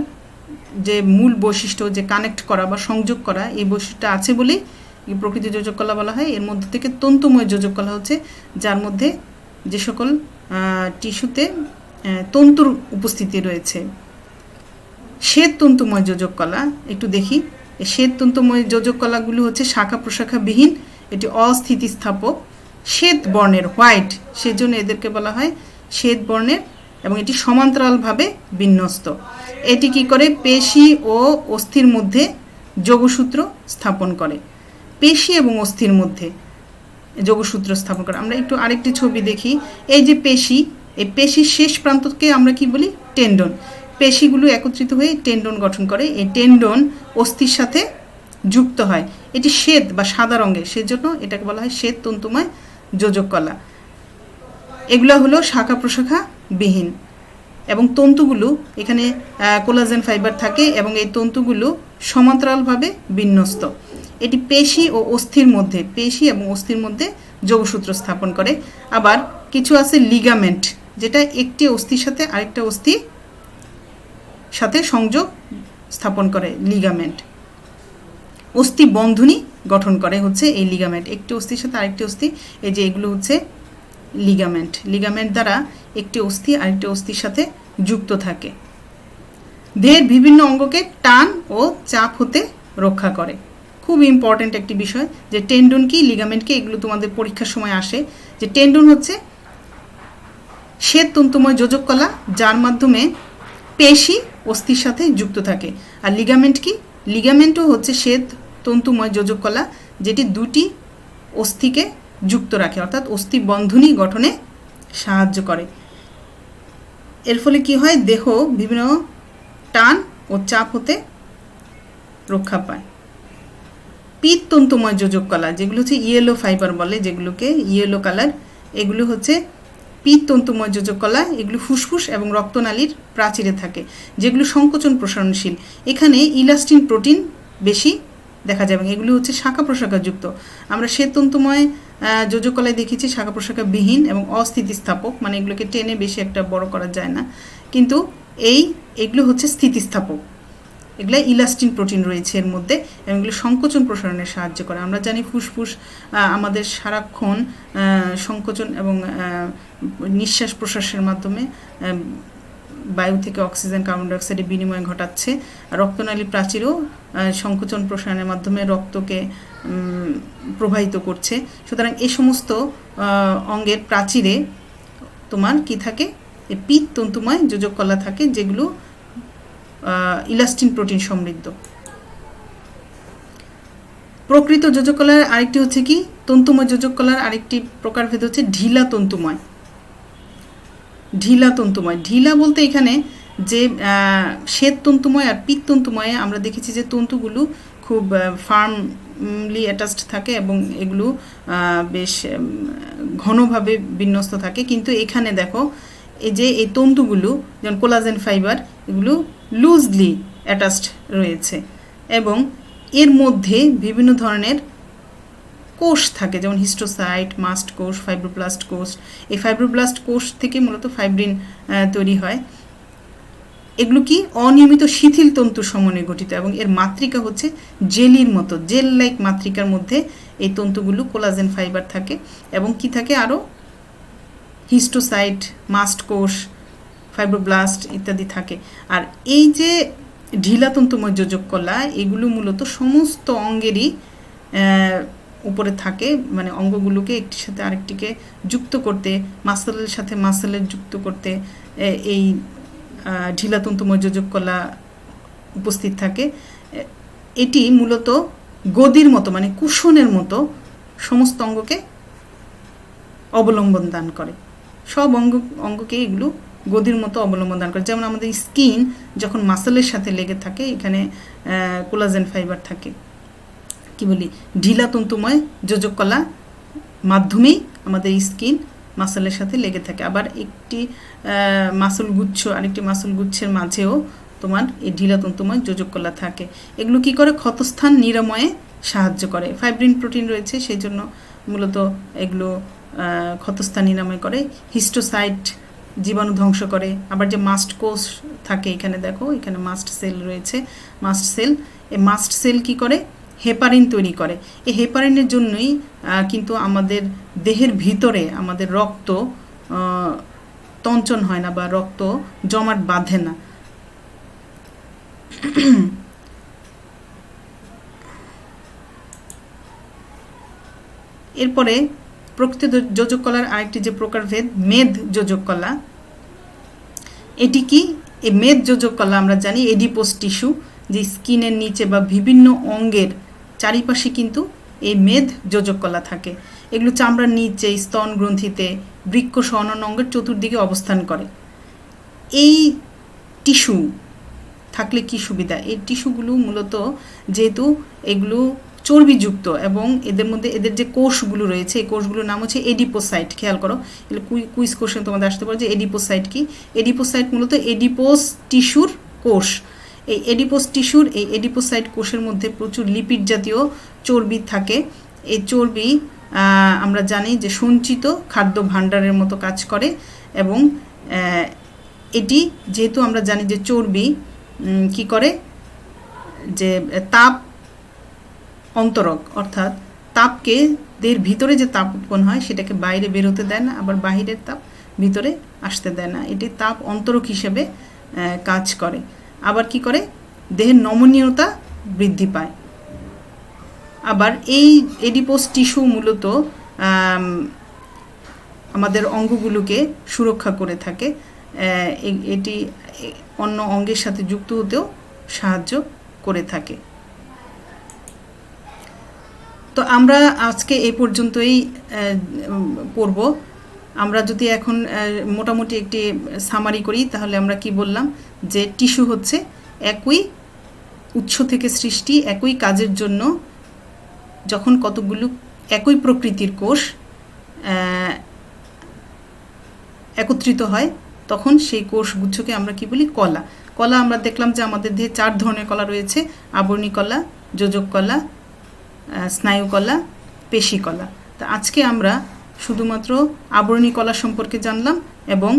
যে মূল বৈশিষ্ট্য, যে কানেক্ট করা বা সংযোগ করা, এই বৈশিষ্ট্যটা আছে বলেই প্রকৃত যোজক কলা বলা হয়। এর মধ্যে থেকে তন্তুময় যোজক কলা হচ্ছে যার মধ্যে যে সকল টিস্যুতে তন্তুর উপস্থিতি রয়েছে। শ্বেত তন্তুময় যোজক কলা একটু দেখি। শ্বেত তন্তুময় যোজক কলাগুলো হচ্ছে শাখা প্রশাখাবিহীন, এটি অস্থিতিস্থাপক, শ্বেত বর্ণের, হোয়াইট, সেজন্য এদেরকে বলা হয় শ্বেত বর্ণের, এবং এটি সমান্তরালভাবে বিন্যস্ত। এটি কি করে? পেশি ও অস্থির মধ্যে যোগসূত্র স্থাপন করে, পেশি এবং অস্থির মধ্যে যোগসূত্র স্থাপন করে। আমরা একটু আরেকটি ছবি দেখি। এই যে পেশি, এই পেশির শেষ প্রান্তকে আমরা কি বলি? টেন্ডন। পেশিগুলো একত্রিত হয়ে টেন্ডন গঠন করে, এই টেন্ডন অস্থির সাথে যুক্ত হয়। এটি শ্বেত বা সাদা রঙের, সেজন্য এটাকে বলা হয় শ্বেত তন্তুময় যোজক কলা। এগুলো হলো শাখা প্রশাখা বিহীন, এবং তন্তুগুলো এখানে কোলাজেন ফাইবার থাকে, এবং এই তন্তুগুলো সমান্তরালভাবে বিন্যস্ত। এটি পেশি ও অস্থির মধ্যে, পেশি এবং অস্থির মধ্যে যোগসূত্র স্থাপন করে। আবার কিছু আছে লিগামেন্ট, যেটা একটি অস্থির সাথে আরেকটা অস্থি সাথে সংযোগ স্থাপন করে, লিগামেন্ট। অস্থি বন্ধনী গঠন করে হচ্ছে এই লিগামেন্ট, একটি অস্থির সাথে আরেকটি অস্থি, এই যে এগুলো হচ্ছে লিগামেন্ট। লিগামেন্ট দ্বারা একটি অস্থি আরেকটি অস্থির সাথে যুক্ত থাকে। দেহের বিভিন্ন অঙ্গকে টান ও চাপ হতে রক্ষা করে। খুব ইম্পর্ট্যান্ট একটি বিষয় যে টেন্ডন কি, লিগামেন্ট কি, এগুলো তোমাদের পরীক্ষার সময় আসে। যে টেন্ডন হচ্ছে শ্বেত তন্তুময় যোজক কলা, যার মাধ্যমে পেশি অস্থির সাথে যুক্ত থাকে। আর লিগামেন্ট কি? লিগামেন্টও হচ্ছে শ্বেত তন্তুময় যোজক কলা, যেটি দুটি অস্থিকে যুক্ত রাখে, অর্থাৎ অস্থি বন্ধনী গঠনে সাহায্য করে। এর ফলে কি হয়? দেহ বিভিন্ন টান ও চাপ হতে রক্ষা পায়। পিত তন্তুময় যোজক কলা, যেগুলো হচ্ছে ইয়েলো ফাইবার বলে, যেগুলোকে ইয়েলো কালার, এগুলো হচ্ছে পিত তন্তুময় যোজক কলা। এগুলো ফুসফুস এবং রক্তনালীর প্রাচীরে থাকে, যেগুলো সংকোচন প্রসারণশীল। এখানে ইলাস্টিন প্রোটিন বেশি দেখা যাবে। এগুলো হচ্ছে শাখা প্রশাখাযুক্ত। আমরা শ্বেত তন্তুময় যোজক কলায় দেখেছি শাখা প্রশাখা বিহীন এবং অস্থিতিস্থাপক, মানে এগুলোকে টেনে বেশি একটা বড় করা যায় না, কিন্তু এগুলো হচ্ছে স্থিতিস্থাপক। এগুলো ইলাস্টিন প্রোটিন রয়েছে এর মধ্যে, এবং এগুলো সংকোচন প্রসারণে সাহায্য করে। আমরা জানি ফুসফুস আমাদের সারাক্ষণ সংকোচন এবং নিঃশ্বাস প্রশ্বাসের মাধ্যমে বায়ু থেকে অক্সিজেন কার্বন ডাইঅক্সাইডের বিনিময় ঘটাচ্ছে। রক্তনালী প্রাচীরও সংকোচন প্রসারণের মাধ্যমে রক্তকে প্রবাহিত করছে। সুতরাং এই সমস্ত অঙ্গের প্রাচীরে তোমার কি থাকে? এই পিত তন্তুময় যোজক কলা থাকে, যেগুলো ইলাস্টিন প্রোটিন সমৃদ্ধ। প্রকৃত যোজক কলার আরেকটি হচ্ছে কি? তন্তুময় যোজক কলার আরেকটি প্রকারভেদ হচ্ছে ঢিলা তন্তুময়। ঢিলা তন্তুময়, ঢিলা বলতে এখানে যে শ্বেত তন্তুময় আর পিত তন্তুময়ে আমরা দেখেছি যে তন্তুগুলো খুব ফার্মলি অ্যাটাচড থাকে, এবং এগুলো বেশ ঘনভাবে বিন্যস্ত থাকে। কিন্তু এখানে দেখো এই যে এই তন্তুগুলো, যেমন কোলাজেন ফাইবার, এগুলো লুজলি অ্যাটাচড রয়েছে, এবং এর মধ্যে বিভিন্ন ধরনের কোষ থাকে, যেমন হিস্টোসাইট, মাস্ট কোষ, ফাইব্রোব্লাস্ট কোষ। এই ফাইব্রোব্লাস্ট কোষ থেকে মূলত ফাইব্রিন তৈরি হয়। এগুলো কি? অনিয়মিত শিথিল তন্তু সমন্বয়ে গঠিত, এবং এর মাতৃকা হচ্ছে জেলির মতো, জেল লাইক মাতৃকার মধ্যে এই তন্তুগুলো কোলাজেন ফাইবার থাকে, এবং কি থাকে আরও হিস্টোসাইট, মাস্ট কোষ, ফাইব্রোব্লাস্ট ইত্যাদি থাকে। আর এই যে ঢিলা তন্তুময় যোজক কলা, এগুলো মূলত সমস্ত অঙ্গেরই উপরে থাকে, মানে অঙ্গগুলোকে একটির সাথে আরেকটিকে যুক্ত করতে, মাসেলের সাথে মাসেলের যুক্ত করতে এই ঢিলা তন্তুময় যোজক কলা উপস্থিত থাকে। এটি মূলত গদির মতো, মানে কুশনের মতো সমস্ত অঙ্গকে অবলম্বন দান করে, সব অঙ্গকে এগুলো গদির মতো অবলম্বন দান করে। যেমন আমাদের স্কিন যখন মাসেলের সাথে লেগে থাকে, এখানে কোলাজেন ফাইবার থাকে, কি বলি, ঢিলা তন্তুময় যোজক কলা মাধ্যমেই আমাদের স্কিন মাসেলের সাথে লেগে থাকে। আবার একটি মাসল গুচ্ছ আরেকটি মাসল গুচ্ছের মাঝেও তোমার এই ঢিলা তন্তুময় যোজক কলা থাকে। এগুলো কি করে, ক্ষতস্থান নিরাময়ে সাহায্য করে। ফাইব্রিন প্রোটিন রয়েছে, সেই জন্য মূলত এগুলো ক্ষতস্থান নিরাময় করে। হিস্টোসাইট জীবাণু ধ্বংস করে। আবার যে মাস্ট কোষ থাকে, এখানে দেখো এখানে মাস্ট সেল রয়েছে, মাস্ট সেল, এই মাস্ট সেল কি করে, হেপারিন তৈরি করে। এই হেপারিনের জন্যই কিন্তু আমাদের দেহের ভিতরে আমাদের রক্ত তঞ্চন হয় না বা রক্ত জমাট বাঁধে না। এরপরে প্রকৃত যোজক কলার আরেকটি যে প্রকারভেদ, মেদ যোজক কলা। এটি কি, এই মেদ যোজক কলা আমরা জানি এডিপোস টিস্যু, যে স্কিনের নিচে বা বিভিন্ন অঙ্গের চারিপাশে কিন্তু এই মেদ যোজক কলা থাকে। এগুলো চামড়ার নিচে, স্তন গ্রন্থিতে, বৃক্ক সহ অন্যান্য অঙ্গের চতুর্দিকে অবস্থান করে। এই টিস্যু থাকলে কি সুবিধা, এই টিস্যুগুলো মূলত যেহেতু এগুলো চর্বিযুক্ত এবং এদের মধ্যে এদের যে কোষগুলো রয়েছে, এই কোষগুলোর নাম হচ্ছে এডিপোসাইট। খেয়াল করো, কুইজ কোশ্চেন তোমাদের আসতে পারে যে এডিপোসাইট কি। এডিপোসাইট মূলত এডিপোস টিস্যুর কোষ। এই এডিপোস টিস্যুর এই এডিপোসাইট কোষের মধ্যে প্রচুর লিপিড জাতীয় চর্বি থাকে। এই চর্বি আমরা জানি যে সঞ্চিত খাদ্য ভাণ্ডারের মতো কাজ করে এবং এটি যেহেতু আমরা জানি যে চর্বি কি করে, যে তাপ অন্তরক, অর্থাৎ তাপকে দেহের ভিতরে যে তাপ উৎপন্ন হয় সেটাকে বাইরে বের হতে দেয় না, আবার বাহিরের তাপ ভিতরে আসতে দেয় না। এটি তাপ অন্তরক হিসেবে কাজ করে। আবার কি করে, দেহের নমনীয়তা বৃদ্ধি পায়। আবার এই এডিপোস টিস্যু মূলত আমাদের অঙ্গগুলোকে সুরক্ষা করে থাকে। এটি অন্য অঙ্গের সাথে যুক্ত হতেও সাহায্য করে থাকে। তো আমরা আজকে এই পর্যন্তই পড়ব। আমরা যদি এখন মোটামুটি একটি সামারি করি, তাহলে আমরা কি বললাম, যে টিস্যু হচ্ছে একই উৎস থেকে সৃষ্টি, একই কাজের জন্য যখন কতগুলো একই প্রকৃতির কোষ একত্রিত হয় তখন সেই কোষগুচ্ছকে আমরা কি বলি, কলা। কলা আমরা দেখলাম যে আমাদের দেহে 4 ধরনের কলা রয়েছে, আবরণী কলা, যোজক কলা, স্নায়ু কলা, পেশি কলা। তা আজকে আমরা শুধুমাত্র আবরণী কলা সম্পর্কে জানলাম এবং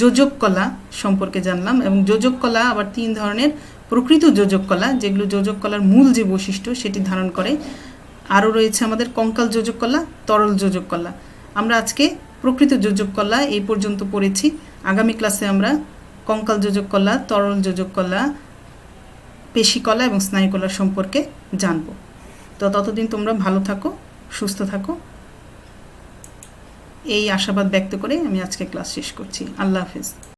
যোজক কলা সম্পর্কে জানলাম। এবং যোজক কলা আবার 3 ধরনের, প্রকৃত যোজক কলা যেগুলো যোজক কলার মূল যে বৈশিষ্ট্য সেটি ধারণ করে। আরও রয়েছে আমাদের কঙ্কাল যোজক কলা, তরল যোজক কলা। আমরা আজকে প্রকৃত যোজক কলা এই পর্যন্ত পড়েছি। আগামী ক্লাসে আমরা কঙ্কাল যোজক কলা, তরল যোজক কলা, পেশি কলা এবং স্নায়ু কলা সম্পর্কে জানব। তো ততদিন তোমরা ভালো থাকো, সুস্থ থাকো, এই আশাবাদ ব্যক্ত করে আমি আজকে ক্লাস শেষ করছি। আল্লাহ হাফেজ।